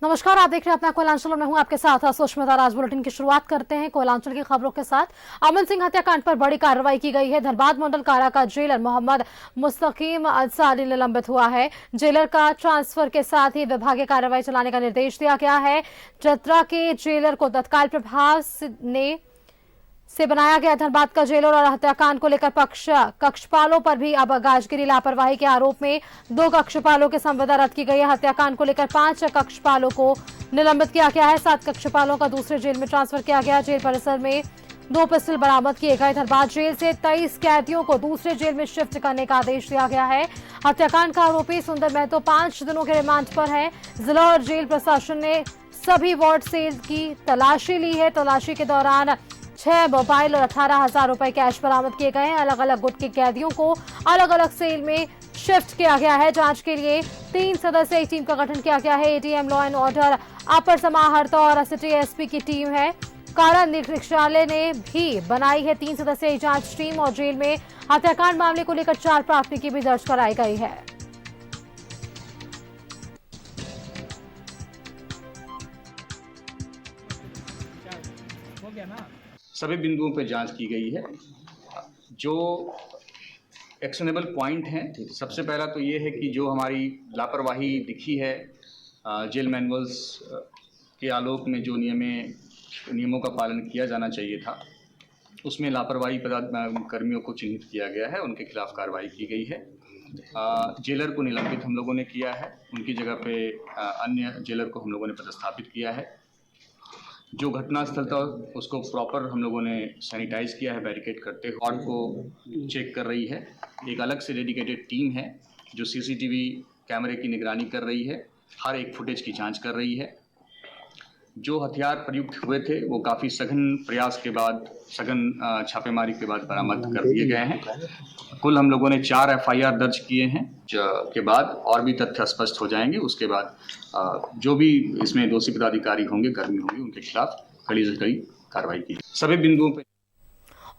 नमस्कार, आप देख रहे हैं अपना कोयलांचल। मैं हूं आपके साथ सुष्मिता। आज बुलेटिन की शुरुआत करते हैं कोयलांचल की खबरों के साथ। अमन सिंह हत्याकांड पर बड़ी कार्रवाई की गई है। धनबाद मंडल कारा का जेलर मोहम्मद मुस्तकीम अंसारी निलंबित हुआ है। जेलर का ट्रांसफर के साथ ही विभागीय कार्रवाई चलाने का निर्देश दिया गया है। चतरा के जेलर को तत्काल प्रभाव से बनाया गया धनबाद का जेलर और हत्याकांड को लेकर कक्षपालों पर भी अब गाजगिरी लापरवाही के आरोप में 2 कक्षपालों की संविदा रद्द की गई है। हत्याकांड को लेकर 5 कक्षपालों को निलंबित किया गया है। 7 कक्षपालों का दूसरे जेल में ट्रांसफर किया गया। जेल परिसर में 2 पिस्टल बरामद किए गए। धनबाद जेल से 23 कैदियों को दूसरे जेल में शिफ्ट करने का आदेश दिया गया है। हत्याकांड का आरोपी सुंदर महतो 5 दिनों के रिमांड पर है। जिला और जेल प्रशासन ने सभी वार्ड सेल की तलाशी ली है। तलाशी के दौरान 6 मोबाइल और 18,000 रुपए कैश बरामद किए गए हैं। अलग अलग गुट के कैदियों को अलग अलग सेल में शिफ्ट किया गया है। जांच के लिए 3 सदस्यीय टीम का गठन किया गया है। एडीएम लॉ एंड ऑर्डर, अपर समाहर्ता और सिटी एसपी की टीम है। कारा निरीक्षालय ने भी बनाई है 3 सदस्यीय जांच टीम और जेल में हत्याकांड मामले को लेकर 4 प्राथमिकी भी दर्ज कराई गई है। सभी बिंदुओं पर जांच की गई है। जो एक्शनेबल पॉइंट हैं, सबसे पहला तो ये है कि जो हमारी लापरवाही दिखी है जेल मैनुअल्स के आलोक में जो नियमों का पालन किया जाना चाहिए था, उसमें लापरवाही कर्मियों को चिन्हित किया गया है। उनके खिलाफ कार्रवाई की गई है। जेलर को निलंबित हम लोगों ने किया है। उनकी जगह पे अन्य जेलर को हम लोगों ने पदस्थापित किया है। जो घटनास्थल था उसको प्रॉपर हम लोगों ने सैनिटाइज किया है, बैरिकेड करते हुए वार्ड को चेक कर रही है। एक अलग से डेडिकेटेड टीम है जो सीसीटीवी कैमरे की निगरानी कर रही है, हर एक फुटेज की जांच कर रही है। जो हथियार प्रयुक्त हुए थे वो काफ़ी सघन प्रयास के बाद, सघन छापेमारी के बाद बरामद कर दिए गए हैं। कुल हम लोगों ने 4 एफआईआर दर्ज किए हैं। के बाद और भी तथ्य स्पष्ट हो जाएंगे। उसके बाद जो भी इसमें दोषी पदाधिकारी होंगे, कर्मी होंगे, उनके खिलाफ कड़ी से कड़ी कार्रवाई की सभी बिंदुओं पर।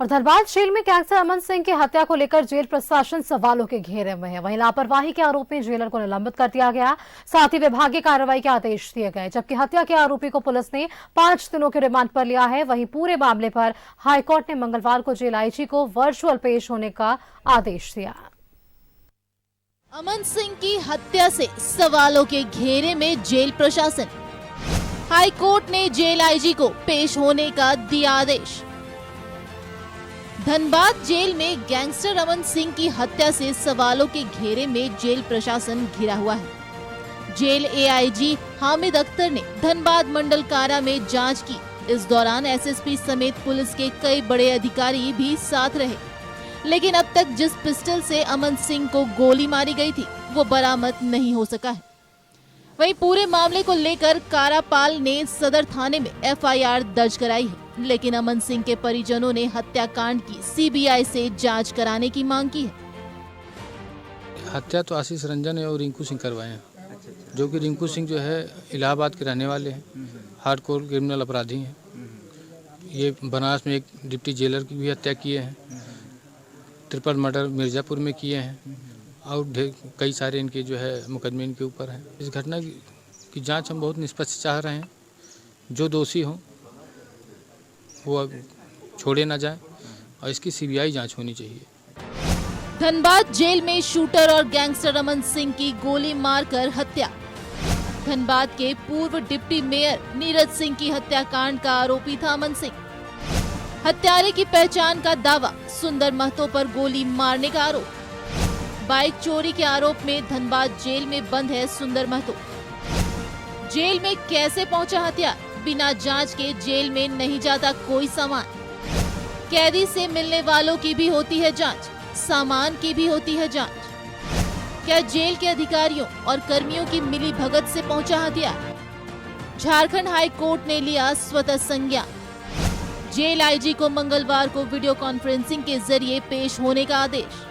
और धनबाद जेल में गैंगस्टर अमन सिंह की हत्या को लेकर जेल प्रशासन सवालों के घेरे में है। वहीं लापरवाही के आरोप में जेलर को निलंबित कर दिया गया। साथ ही विभागीय कार्रवाई के आदेश दिए गए, जबकि हत्या के आरोपी को पुलिस ने 5 दिनों के रिमांड पर लिया है। वहीं पूरे मामले पर हाईकोर्ट ने मंगलवार को जेल आईजी को वर्चुअल पेश होने का आदेश दिया। अमन सिंह की हत्या से सवालों के घेरे में जेल प्रशासन। हाईकोर्ट ने जेल आईजी को पेश होने का दिया आदेश। धनबाद जेल में गैंगस्टर अमन सिंह की हत्या से सवालों के घेरे में जेल प्रशासन घिरा हुआ है। जेल एआईजी हामिद अख्तर ने धनबाद मंडल कारा में जांच की। इस दौरान एसएसपी समेत पुलिस के कई बड़े अधिकारी भी साथ रहे, लेकिन अब तक जिस पिस्टल से अमन सिंह को गोली मारी गई थी वो बरामद नहीं हो सका है। वहीं पूरे मामले को लेकर कारापाल ने सदर थाने में एफआईआर दर्ज कराई है, लेकिन अमन सिंह के परिजनों ने हत्याकांड की सीबीआई से जांच कराने की मांग की है। हत्या तो आशीष रंजन और रिंकू सिंह करवाए हैं, जो कि रिंकू सिंह जो है इलाहाबाद के रहने वाले हैं, हार्डकोर क्रिमिनल अपराधी हैं। ये बनारस में एक डिप्टी जेलर की भी हत्या किए हैं, ट्रिपल मर्डर मिर्ज़ापुर में किए हैं और कई सारे इनके जो है मुकदमे इनके ऊपर हैं। इस घटना की जांच हम बहुत निष्पक्ष चाह रहे हैं। जो दोषी हों वो छोड़े ना जाए और इसकी सीबीआई जांच होनी चाहिए। धनबाद जेल में शूटर और गैंगस्टर अमन सिंह की गोली मारकर हत्या। धनबाद के पूर्व डिप्टी मेयर नीरज सिंह की हत्याकांड का आरोपी था अमन सिंह। हत्यारे की पहचान का दावा, सुंदर महतो पर गोली मारने का आरोप। बाइक चोरी के आरोप में धनबाद जेल में बंद है सुंदर महतो। जेल में कैसे पहुंचा हथियार? बिना जांच के जेल में नहीं जाता कोई सामान। कैदी से मिलने वालों की भी होती है जांच, सामान की भी होती है जांच। क्या जेल के अधिकारियों और कर्मियों की मिली भगत से पहुंचा हथियार? झारखंड हाई कोर्ट ने लिया स्वतः संज्ञान। जेल आईजी को मंगलवार को वीडियो कॉन्फ्रेंसिंग के जरिए पेश होने का आदेश।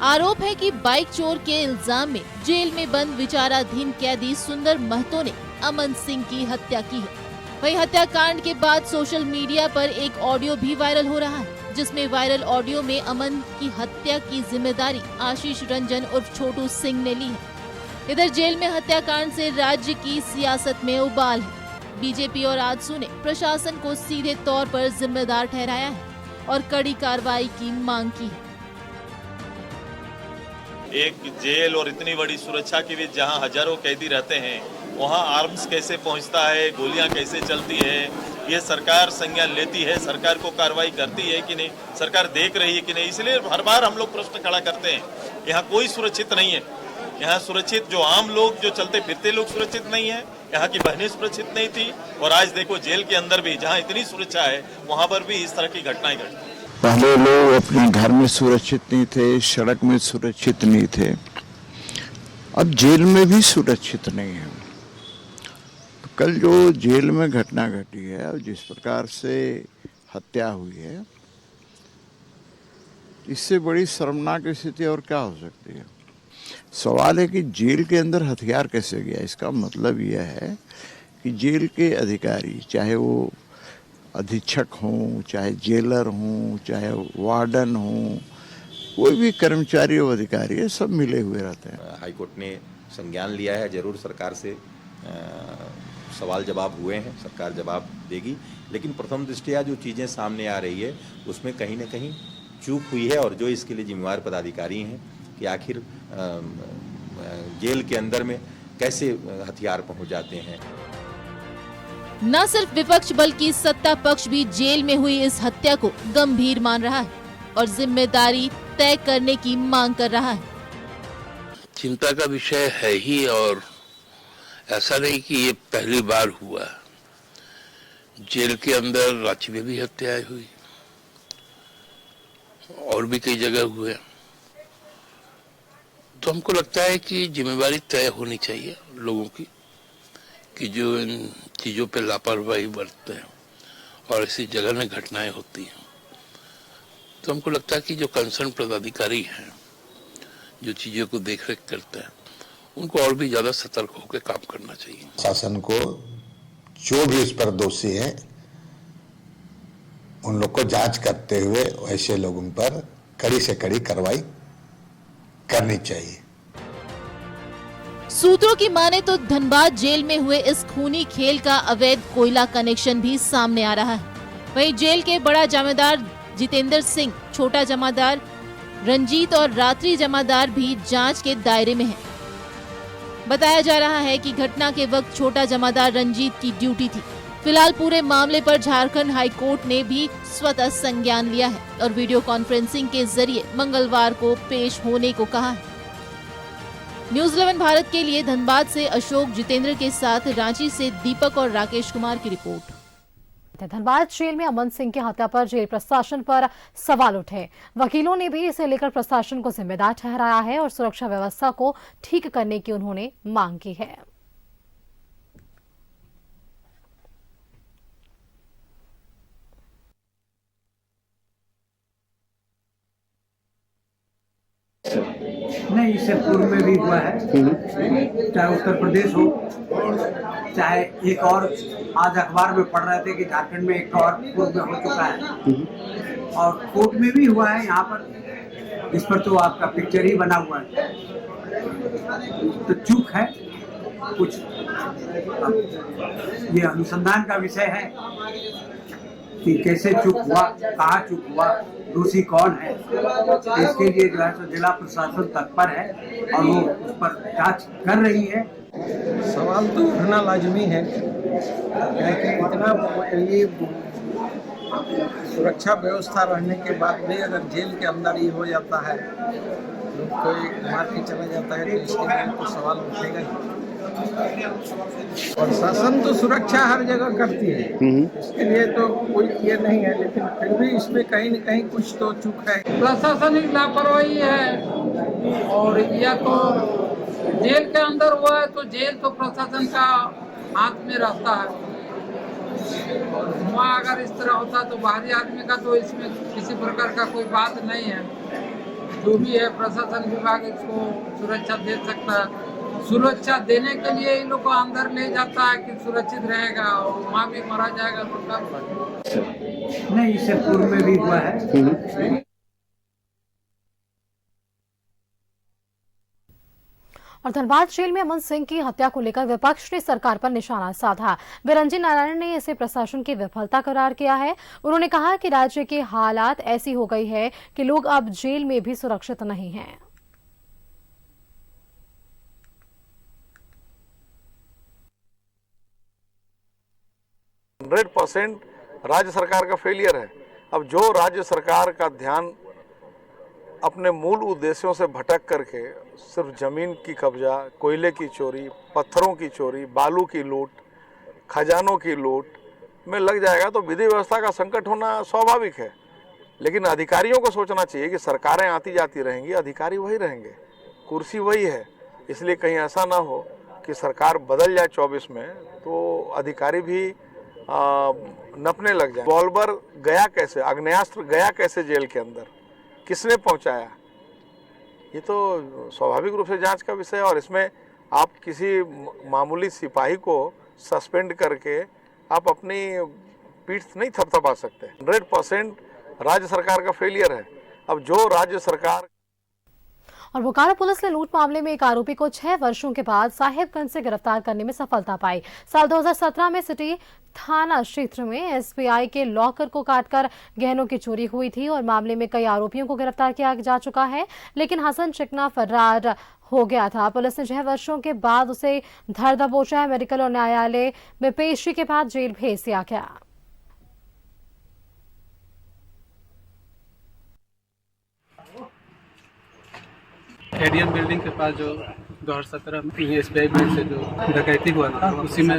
आरोप है कि बाइक चोर के इल्जाम में जेल में बंद विचाराधीन कैदी सुंदर महतो ने अमन सिंह की हत्या की है। वहीं हत्याकांड के बाद सोशल मीडिया पर एक ऑडियो भी वायरल हो रहा है, जिसमें वायरल ऑडियो में अमन की हत्या की जिम्मेदारी आशीष रंजन उर्फ छोटू सिंह ने ली है। इधर जेल में हत्याकांड से राज्य की सियासत में उबाल है। बीजेपी और आजसू ने प्रशासन को सीधे तौर पर जिम्मेदार ठहराया है और कड़ी कार्रवाई की मांग की है। एक जेल और इतनी बड़ी सुरक्षा के बीच जहां हजारों कैदी रहते हैं, वहां आर्म्स कैसे पहुंचता है, गोलियां कैसे चलती है, ये सरकार संज्ञान लेती है, सरकार को कार्रवाई करती है कि नहीं, सरकार देख रही है कि नहीं। इसलिए हर बार हम लोग प्रश्न खड़ा करते हैं, यहाँ कोई सुरक्षित नहीं है। यहाँ सुरक्षित जो आम लोग, जो चलते फिरते लोग सुरक्षित नहीं है, यहाँ की बहनें सुरक्षित नहीं थी, और आज देखो जेल के अंदर भी जहाँ इतनी सुरक्षा है, वहाँ पर भी इस तरह की घटनाएं घटती। पहले लोग अपने घर में सुरक्षित नहीं थे, सड़क में सुरक्षित नहीं थे, अब जेल में भी सुरक्षित नहीं है। तो कल जो जेल में घटना घटी है और जिस प्रकार से हत्या हुई है, इससे बड़ी शर्मनाक स्थिति और क्या हो सकती है। सवाल है कि जेल के अंदर हथियार कैसे गया। इसका मतलब यह है कि जेल के अधिकारी, चाहे वो अधीक्षक हों, चाहे जेलर हों, चाहे वार्डन हों, कोई भी कर्मचारी और अधिकारी है, सब मिले हुए रहते हैं। हाईकोर्ट ने संज्ञान लिया है, जरूर सरकार से सवाल जवाब हुए हैं, सरकार जवाब देगी, लेकिन प्रथम दृष्टया जो चीज़ें सामने आ रही है उसमें कहीं न कहीं चूक हुई है, और जो इसके लिए जिम्मेवार पदाधिकारी हैं कि आखिर जेल के अंदर में कैसे हथियार पहुंच जाते हैं। न सिर्फ विपक्ष बल्कि सत्ता पक्ष भी जेल में हुई इस हत्या को गंभीर मान रहा है और जिम्मेदारी तय करने की मांग कर रहा है। चिंता का विषय है ही, और ऐसा नहीं कि ये पहली बार हुआ। जेल के अंदर रांची में भी हत्याएं हुई और भी कई जगह हुए। तो हमको लगता है कि जिम्मेवारी तय होनी चाहिए लोगों की, कि जो इन चीज़ों पे लापरवाही बरतते हैं और ऐसी जगह में घटनाएं होती हैं। तो हमको लगता है कि जो कंसर्न पदाधिकारी हैं, जो चीज़ों को देख रेख करते हैं, उनको और भी ज़्यादा सतर्क होकर काम करना चाहिए। शासन को जो भी इस पर दोषी है, उन लोग को जांच करते हुए ऐसे लोगों पर कड़ी से कड़ी कार्रवाई करनी चाहिए। सूत्रों की माने तो धनबाद जेल में हुए इस खूनी खेल का अवैध कोयला कनेक्शन भी सामने आ रहा है। वहीं जेल के बड़ा जमादार जितेंद्र सिंह, छोटा जमादार रंजीत और रात्रि जमादार भी जांच के दायरे में हैं। बताया जा रहा है कि घटना के वक्त छोटा जमादार रंजीत की ड्यूटी थी। फिलहाल पूरे मामले पर झारखंड हाई कोर्ट ने भी स्वतः संज्ञान लिया है और वीडियो कॉन्फ्रेंसिंग के जरिए मंगलवार को पेश होने को कहा है। न्यूज़ 11 भारत के लिए धनबाद से अशोक जितेंद्र के साथ रांची से दीपक और राकेश कुमार की रिपोर्ट। धनबाद जेल में अमन सिंह की हत्या पर जेल प्रशासन पर सवाल उठे। वकीलों ने भी इसे लेकर प्रशासन को जिम्मेदार ठहराया है और सुरक्षा व्यवस्था को ठीक करने की उन्होंने मांग की है। नहीं, इससे पूर्व में भी हुआ है, चाहे उत्तर प्रदेश हो, चाहे एक और आज अखबार में पढ़ रहे थे कि झारखंड में एक और पूर्व में हो चुका है और कोर्ट में भी हुआ है। यहाँ पर इस पर तो आपका पिक्चर ही बना हुआ है, तो चूक है कुछ। ये अनुसंधान का विषय है कि कैसे चूक हुआ, कहाँ चूक हुआ, दोषी कौन है। तो इसके लिए जो है तो जिला प्रशासन तत्पर है और वो उस पर जांच कर रही है। सवाल तो उठना लाजमी है कि इतना ये सुरक्षा व्यवस्था रहने के बाद भी अगर जेल के अंदर ही हो जाता है, कोई मार के चला जाता है, तो इसके लिए तो सवाल उठेगा ही। और शासन तो सुरक्षा हर जगह करती है, इसके लिए तो कोई ये नहीं है, लेकिन फिर भी इसमें कहीं न कहीं कुछ तो चूक है। प्रशासनिक लापरवाही है, और या तो जेल के अंदर हुआ है तो जेल तो प्रशासन का हाथ में रहता है। वहाँ अगर इस तरह होता तो बाहरी आदमी का तो इसमें किसी प्रकार का कोई बात नहीं है। जो भी है प्रशासन विभाग इसको सुरक्षा दे सकता है। सुरक्षा देने के लिए इन लोग को अंदर ले जाता है कि सुरक्षित रहेगा, और वहाँ भी मारा जाएगा तो कब? नहीं, इससे पूर्व में भी हुआ है। और धनबाद जेल में अमन सिंह की हत्या को लेकर विपक्ष ने सरकार पर निशाना साधा। बिरंजी नारायण ने इसे प्रशासन की विफलता करार किया है। उन्होंने कहा कि राज्य की हालात ऐसी हो गई है कि लोग अब जेल में भी सुरक्षित नहीं हैं। 100% राज्य सरकार का फेलियर है। अब जो राज्य सरकार का ध्यान अपने मूल उद्देश्यों से भटक करके सिर्फ जमीन की कब्जा, कोयले की चोरी, पत्थरों की चोरी, बालू की लूट, खजानों की लूट में लग जाएगा तो विधि व्यवस्था का संकट होना स्वाभाविक है। लेकिन अधिकारियों को सोचना चाहिए कि सरकारें आती जाती रहेंगी, अधिकारी वही रहेंगे, कुर्सी वही है। इसलिए कहीं ऐसा ना हो कि सरकार बदल जाए 24 में तो अधिकारी भी नपने लग जाए। रिवॉल्वर गया कैसे, आग्नेयास्त्र गया कैसे जेल के अंदर, किसने पहुंचाया, ये तो स्वाभाविक रूप से जांच का विषय है। और इसमें आप किसी मामूली सिपाही को सस्पेंड करके आप अपनी पीठ नहीं थपथपा सकते। 100% राज्य सरकार का फेलियर है। अब जो राज्य सरकार और बोकारो पुलिस ने लूट मामले में एक आरोपी को 6 वर्षों के बाद साहिबगंज से गिरफ्तार करने में सफलता पाई। साल 2017 में सिटी थाना क्षेत्र में एसबीआई के लॉकर को काटकर गहनों की चोरी हुई थी और मामले में कई आरोपियों को गिरफ्तार किया जा चुका है, लेकिन हसन चिकना फरार हो गया था। पुलिस ने 6 वर्षों के बाद उसे धर दबोचा है। मेडिकल और न्यायालय में पेशी के बाद जेल भेज दिया गया। एडीएम बिल्डिंग के पास जो 2017 में एसबीआई बैंक से जो डकैती हुआ था, उसी में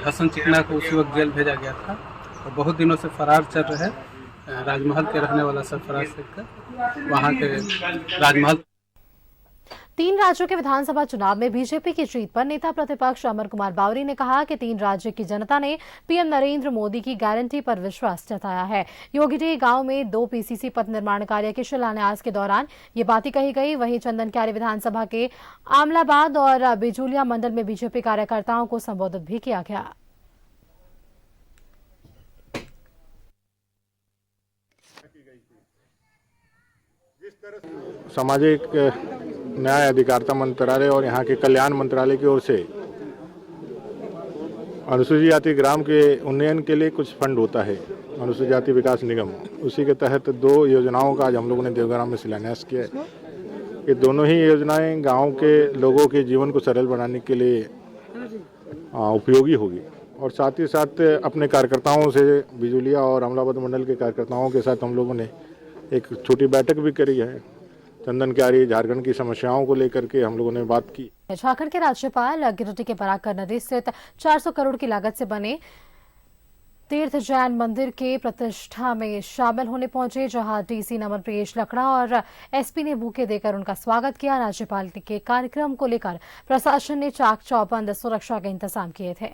हसन चिकना को उसी वक्त जेल भेजा गया था और बहुत दिनों से फरार चल रहे राजमहल के रहने वाला सरफराज शेख का वहाँ के राजमहल। 3 राज्यों के विधानसभा चुनाव में बीजेपी की जीत पर नेता प्रतिपक्ष अमर कुमार बावरी ने कहा कि 3 राज्य की जनता ने पीएम नरेंद्र मोदी की गारंटी पर विश्वास जताया है। योगीडी गांव में 2 पीसीसी पथ निर्माण कार्य के शिलान्यास के दौरान ये बातें कही गई। वहीं चंदनक्यारी विधानसभा के आमलाबाद और बिजुलिया मंडल में बीजेपी कार्यकर्ताओं को संबोधित भी किया गया। सामाजिक न्याय अधिकारिता मंत्रालय और यहाँ के कल्याण मंत्रालय की ओर से अनुसूचित जाति ग्राम के उन्नयन के लिए कुछ फंड होता है, अनुसूचित जाति विकास निगम, उसी के तहत 2 योजनाओं का आज हम लोगों ने देवग्राम में शिलान्यास किया है। ये दोनों ही योजनाएं गांव के लोगों के जीवन को सरल बनाने के लिए उपयोगी होगी और साथ ही साथ अपने कार्यकर्ताओं से, बिजुलिया और अमलाबाद मंडल के कार्यकर्ताओं के साथ हम लोगों ने एक छोटी बैठक भी करी है। चंदनक्यारी झारखंड की समस्याओं को लेकर के हम लोगों ने बात की। झारखंड के राज्यपाल गिरिडीह के बराकर नदी स्थित 400 करोड़ की लागत से बने तीर्थ जैन मंदिर के प्रतिष्ठा में शामिल होने पहुंचे, जहां डीसी नमन प्रियेश लकड़ा और एसपी ने बुके देकर उनका स्वागत किया। राज्यपाल के कार्यक्रम को लेकर प्रशासन ने चाक चौबंद सुरक्षा के इंतजाम किए थे।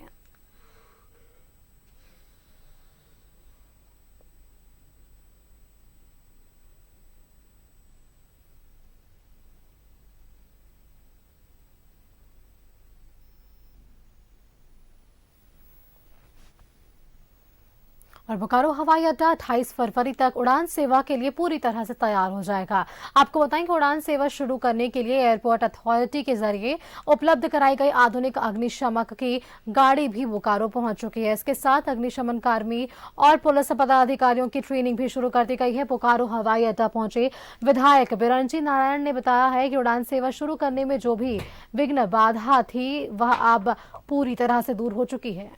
और बोकारो हवाई अड्डा 28 फरवरी तक उड़ान सेवा के लिए पूरी तरह से तैयार हो जाएगा। आपको बताएं कि उड़ान सेवा शुरू करने के लिए एयरपोर्ट अथॉरिटी के जरिए उपलब्ध कराई गई आधुनिक अग्निशमक की गाड़ी भी बोकारो पहुंच चुकी है। इसके साथ अग्निशमन कर्मी और पुलिस पदाधिकारियों की ट्रेनिंग भी शुरू कर दी गई है। बोकारो हवाई अड्डा पहुंचे विधायक बिरंजी नारायण ने बताया है कि उड़ान सेवा शुरू करने में जो भी विघ्न बाधा थी वह अब पूरी तरह से दूर हो चुकी है।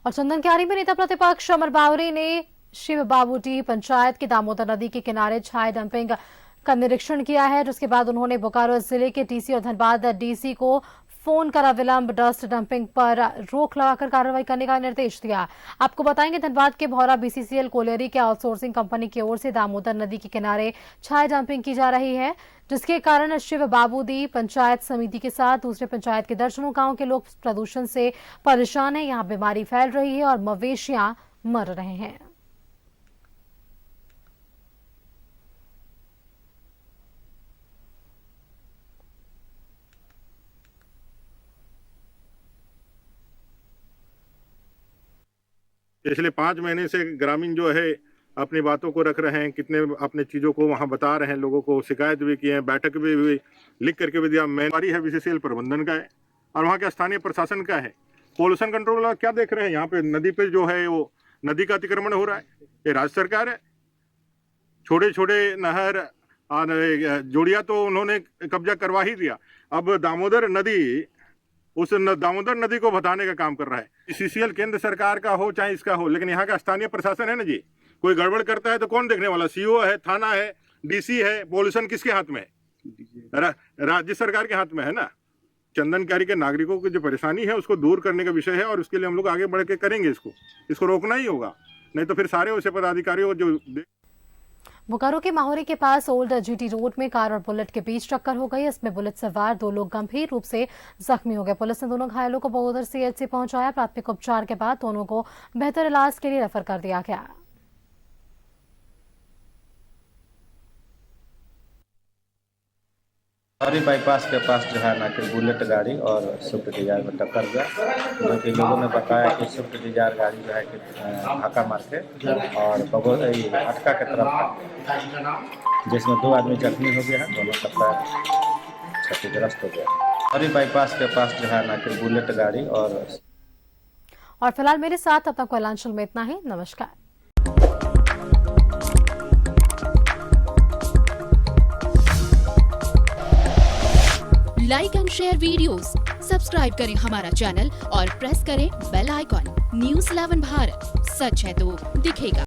और चंदनक्यारी में नेता प्रतिपक्ष अमर बावरी ने शिव बाबूटी पंचायत की दामोदर नदी के किनारे छाए डंपिंग का निरीक्षण किया है, जिसके बाद उन्होंने बोकारो जिले के डीसी और धनबाद डीसी को फोन करा विलंब डस्ट डंपिंग पर रोक लगाकर कार्रवाई करने का निर्देश दिया। आपको बताएंगे धनबाद के भौरा बीसीसीएल कोलेरी के आउटसोर्सिंग कंपनी की ओर से दामोदर नदी के किनारे छाए डंपिंग की जा रही है, जिसके कारण शिव बाबूदी पंचायत समिति के साथ दूसरे पंचायत के दर्जनों गांव के लोग प्रदूषण से परेशान हैं। यहां बीमारी फैल रही है और मवेशियां मर रहे हैं। पिछले 5 महीने से ग्रामीण जो है अपनी बातों को रख रहे हैं, कितने अपने चीज़ों को वहाँ बता रहे हैं, लोगों को शिकायत भी की है, बैठक भी हुई, लिख करके भी दिया। मेरी है बीसीसीएल प्रबंधन का है और वहाँ के स्थानीय प्रशासन का है। पॉल्यूशन कंट्रोल वाला क्या देख रहे हैं? यहाँ पे नदी पे जो है वो नदी का अतिक्रमण हो रहा है, ये राज्य सरकार है। छोटे छोटे नहर जोड़िया तो उन्होंने कब्जा करवा ही दिया। अब दामोदर नदी, उस दामोदर नदी को बताने का काम कर रहा है। बीसीसीएल केंद्र सरकार का हो चाहे इसका हो, लेकिन यहाँ का स्थानीय प्रशासन है ना जी। कोई गड़बड़ करता है तो कौन देखने वाला? सीओ है, थाना है, डीसी है। पॉल्यूशन किसके हाथ में है? राज्य सरकार के हाथ में है ना। चंदनकारी के नागरिकों की जो परेशानी है उसको दूर करने का विषय है और उसके लिए हम लोग आगे बढ़ के करेंगे। इसको रोकना ही होगा, नहीं तो फिर सारे उसे पदाधिकारियों जो बोकारो के माहौरी के पास ओल्ड जीटी रोड में कार और बुलेट के बीच टक्कर हो गई। इसमें बुलेट सवार 2 लोग गंभीर रूप से जख्मी हो गए। पुलिस ने दोनों घायलों को बगोदर सीएचसी पहुंचाया। प्राथमिक उपचार के बाद दोनों को बेहतर इलाज के लिए रेफर कर दिया गया। माहौरी बाईपास के पास जो है ना कि बुलेट गाड़ी और स्विफ्ट डिजायर में टक्कर गया, क्योंकि लोगों ने बताया कि स्विफ्ट डिजायर गाड़ी जो है कि धक्का मार के और अटका के तरफ है, जिसमें 2 आदमी जख्मी हो गए हैं। दोनों का पैर क्षतिग्रस्त हो गया। माहौरी बाईपास के पास जो है ना कि बुलेट गाड़ी और फिलहाल मेरे साथ अपना कोयलांचल में इतना ही। नमस्कार। Like and share videos, subscribe करें हमारा चैनल और प्रेस करें बेल आइकॉन। न्यूज़ 11 भारत, सच है तो दिखेगा।